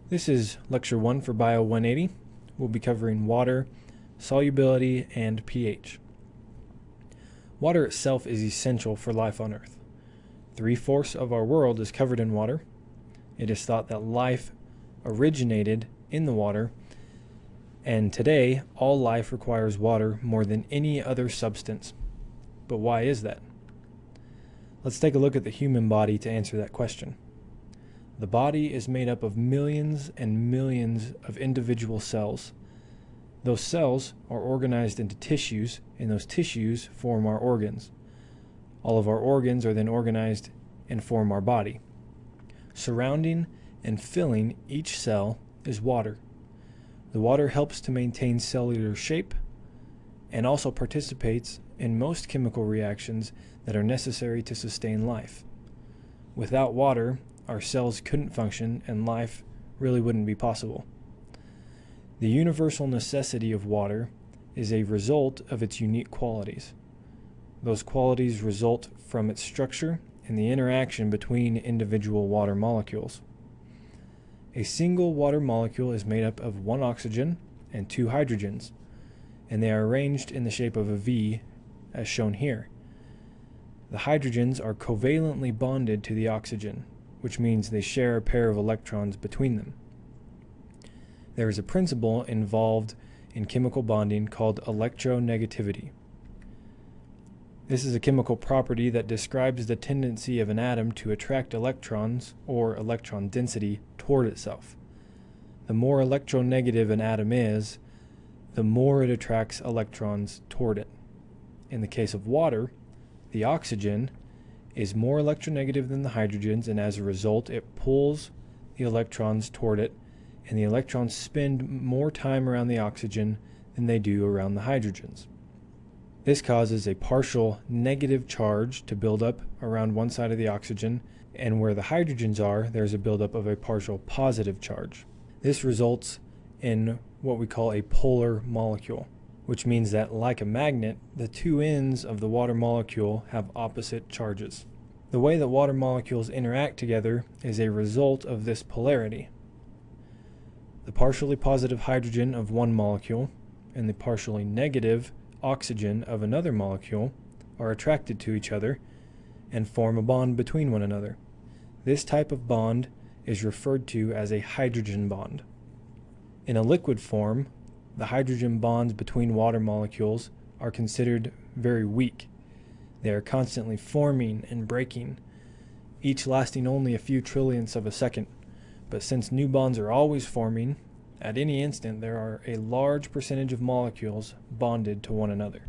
This is Lecture 1 for Bio 180. We'll be covering water, solubility, and pH. Water itself is essential for life on Earth. 3/4 of our world is covered in water. It is thought that life originated in the water, and today all life requires water more than any other substance. But why is that? Let's take a look at the human body to answer that question. The body is made up of millions and millions of individual cells. Those cells are organized into tissues, and those tissues form our organs. All of our organs are then organized and form our body. Surrounding and filling each cell is water. The water helps to maintain cellular shape and also participates in most chemical reactions that are necessary to sustain life. Without water, our cells couldn't function and life really wouldn't be possible. The universal necessity of water is a result of its unique qualities. Those qualities result from its structure and the interaction between individual water molecules. A single water molecule is made up of one oxygen and two hydrogens, and they are arranged in the shape of a V, as shown here. The hydrogens are covalently bonded to the oxygen, which means they share a pair of electrons between them. There is a principle involved in chemical bonding called electronegativity. This is a chemical property that describes the tendency of an atom to attract electrons, or electron density, toward itself. The more electronegative an atom is, the more it attracts electrons toward it. In the case of water, the oxygen is more electronegative than the hydrogens, and as a result it pulls the electrons toward it, and the electrons spend more time around the oxygen than they do around the hydrogens. This causes a partial negative charge to build up around one side of the oxygen, and where the hydrogens are, there's a buildup of a partial positive charge. This results in what we call a polar molecule, which means that, like a magnet, the two ends of the water molecule have opposite charges. The way that water molecules interact together is a result of this polarity. The partially positive hydrogen of one molecule and the partially negative oxygen of another molecule are attracted to each other and form a bond between one another. This type of bond is referred to as a hydrogen bond. In a liquid form, the hydrogen bonds between water molecules are considered very weak. They are constantly forming and breaking, each lasting only a few trillionths of a second. But since new bonds are always forming, at any instant there are a large percentage of molecules bonded to one another.